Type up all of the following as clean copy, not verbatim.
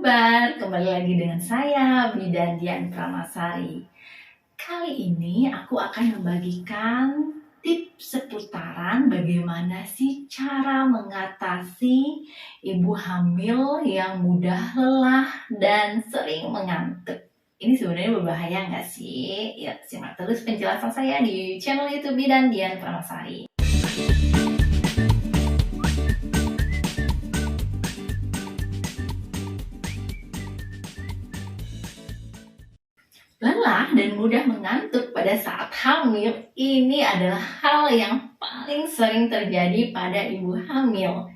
kabar? Kembali lagi dengan saya, Bidan Dian Pramasari. Kali ini aku akan membagikan tips seputaran bagaimana sih cara mengatasi ibu hamil yang mudah lelah dan sering mengantuk. Ini sebenarnya berbahaya nggak sih? Ya, simak terus penjelasan saya di channel YouTube Bidan Dian Pramasari. Lelah dan mudah mengantuk pada saat hamil ini adalah hal yang paling sering terjadi pada ibu hamil.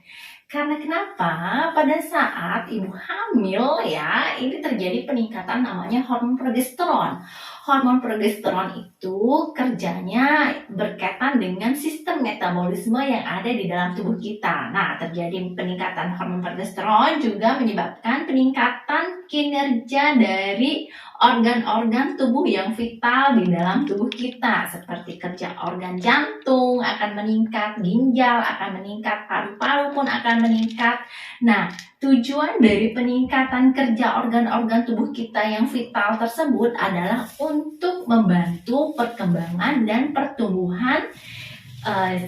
Karena kenapa? Pada saat ibu hamil ya, ini terjadi peningkatan namanya hormon progesteron. Hormon progesteron itu kerjanya berkaitan dengan sistem metabolisme yang ada di dalam tubuh kita. Nah, terjadi peningkatan hormon progesteron juga menyebabkan peningkatan kinerja dari organ-organ tubuh yang vital di dalam tubuh kita, seperti kerja organ jantung akan meningkat, ginjal akan meningkat, paru-paru pun akan meningkat. Nah, tujuan dari peningkatan kerja organ-organ tubuh kita yang vital tersebut adalah untuk membantu perkembangan dan pertumbuhan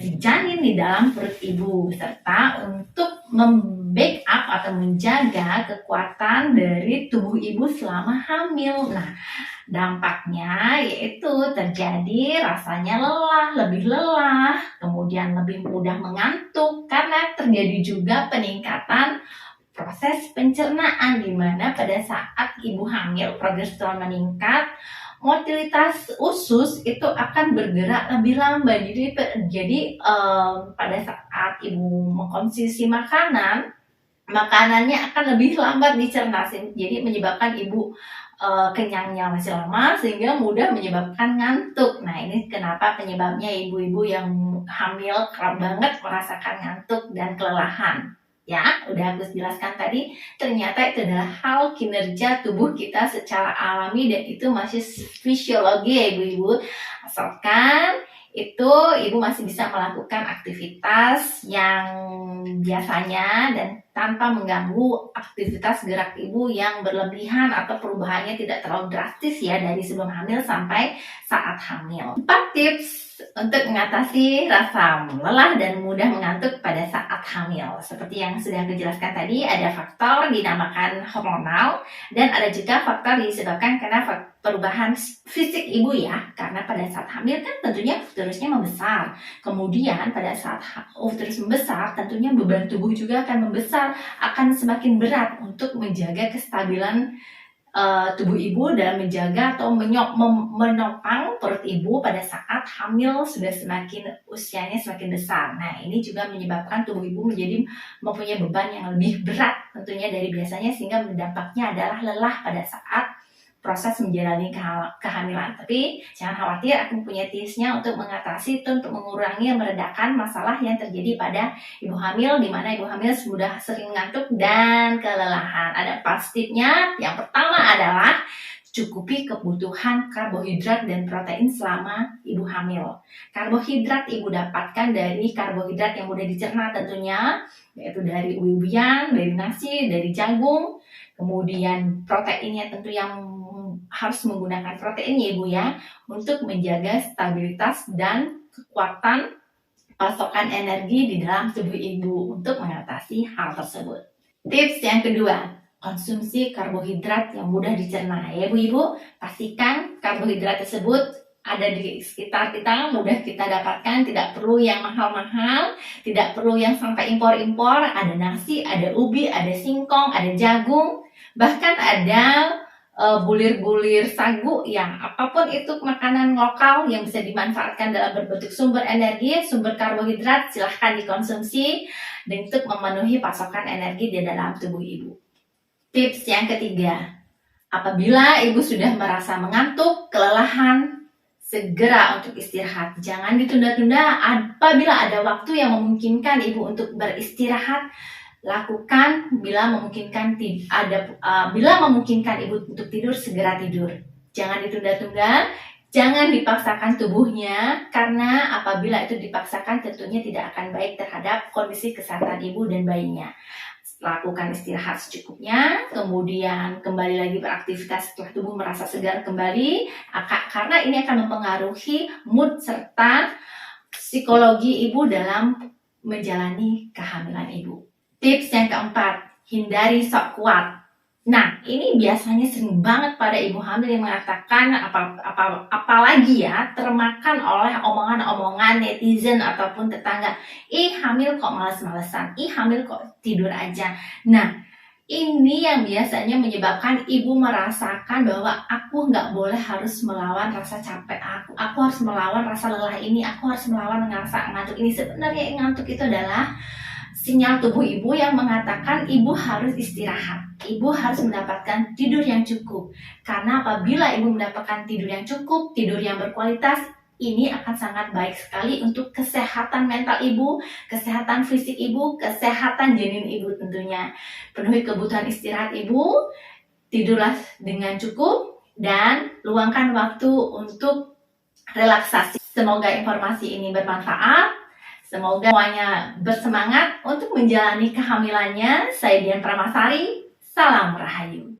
si janin di dalam perut ibu, serta untuk membackup atau menjaga kekuatan dari tubuh ibu selama hamil. Nah, dampaknya yaitu terjadi rasanya lelah, lebih lelah, kemudian lebih mudah mengantuk karena terjadi juga peningkatan proses pencernaan, di mana pada saat ibu hamil progesteron meningkat, motilitas usus itu akan bergerak lebih lambat. Jadi pada saat ibu mengkonsumsi makanannya akan lebih lambat dicerna, jadi menyebabkan ibu kenyangnya masih lama sehingga mudah menyebabkan ngantuk. Nah, ini kenapa penyebabnya ibu-ibu yang hamil kerap banget merasakan ngantuk dan kelelahan. Ya, udah aku jelaskan tadi, ternyata itu adalah hal kinerja tubuh kita secara alami dan itu masih fisiologi ya ibu-ibu. Asalkan itu ibu masih bisa melakukan aktivitas yang biasanya dan tanpa mengganggu aktivitas gerak ibu yang berlebihan atau perubahannya tidak terlalu drastis ya dari sebelum hamil sampai saat hamil. 4 tips untuk mengatasi rasa lelah dan mudah mengantuk pada saat hamil. Seperti yang sudah aku jelaskan tadi, ada faktor dinamakan hormonal dan ada juga faktor disebabkan karena perubahan fisik ibu ya. Karena pada saat hamil kan tentunya uterusnya membesar. Kemudian pada saat uterus membesar, tentunya beban tubuh juga akan membesar, akan semakin berat untuk menjaga kestabilan tubuh ibu dalam menjaga atau menopang perut ibu pada saat hamil sudah usianya semakin besar. Nah, ini juga menyebabkan tubuh ibu mempunyai beban yang lebih berat tentunya dari biasanya, sehingga dampaknya adalah lelah pada saat proses menjalani kehamilan. Tapi jangan khawatir, aku punya tipsnya untuk mengatasi itu, untuk mengurangi, meredakan masalah yang terjadi pada ibu hamil, di mana ibu hamil sudah sering ngantuk dan kelelahan. Ada 4 tipsnya. Yang pertama adalah cukupi kebutuhan karbohidrat dan protein selama ibu hamil. Karbohidrat ibu dapatkan dari karbohidrat yang mudah dicerna tentunya, yaitu dari ubi-ubian, dari nasi, dari jagung. Kemudian proteinnya tentu yang harus menggunakan protein ya ibu ya, untuk menjaga stabilitas dan kekuatan pasokan energi di dalam tubuh ibu untuk mengatasi hal tersebut. Tips yang kedua, konsumsi karbohidrat yang mudah dicerna ya ibu-ibu. Pastikan karbohidrat tersebut ada di sekitar kita, mudah kita dapatkan, tidak perlu yang mahal-mahal, tidak perlu yang sampai impor-impor. Ada nasi, ada ubi, ada singkong, ada jagung, bahkan ada bulir-bulir sagu, yang apapun itu makanan lokal yang bisa dimanfaatkan dalam berbentuk sumber energi, sumber karbohidrat, silahkan dikonsumsi dan untuk memenuhi pasokan energi di dalam tubuh ibu. Tips yang ketiga, apabila ibu sudah merasa mengantuk, kelelahan, segera untuk istirahat. Jangan ditunda-tunda. Apabila ada waktu yang memungkinkan ibu untuk beristirahat, lakukan. Bila memungkinkan ibu untuk tidur, segera tidur. Jangan ditunda-tunda, jangan dipaksakan tubuhnya, karena apabila itu dipaksakan tentunya tidak akan baik terhadap kondisi kesehatan ibu dan bayinya. lakukan istirahat secukupnya, kemudian kembali lagi beraktivitas setelah tubuh merasa segar kembali, karena ini akan mempengaruhi mood serta psikologi ibu dalam menjalani kehamilan ibu. Tips yang keempat, hindari sok kuat. Nah, ini biasanya sering banget pada ibu hamil yang mengatakan apalagi ya termakan oleh omongan-omongan netizen ataupun tetangga. Ih, hamil kok males-malesan. Ih, hamil kok tidur aja. Nah, ini yang biasanya menyebabkan ibu merasakan bahwa aku nggak boleh harus melawan rasa capek aku harus melawan rasa lelah ini, aku harus melawan rasa ngantuk ini. Sebenarnya ngantuk itu adalah sinyal tubuh ibu yang mengatakan ibu harus istirahat. Ibu harus mendapatkan tidur yang cukup. Karena apabila ibu mendapatkan tidur yang cukup, tidur yang berkualitas, ini akan sangat baik sekali untuk kesehatan mental ibu, kesehatan fisik ibu, kesehatan janin ibu tentunya. Penuhi kebutuhan istirahat ibu, tidurlah dengan cukup, dan luangkan waktu untuk relaksasi. Semoga informasi ini bermanfaat. Semoga semuanya bersemangat untuk menjalani kehamilannya. Saya Dian Pramasari, salam Rahayu.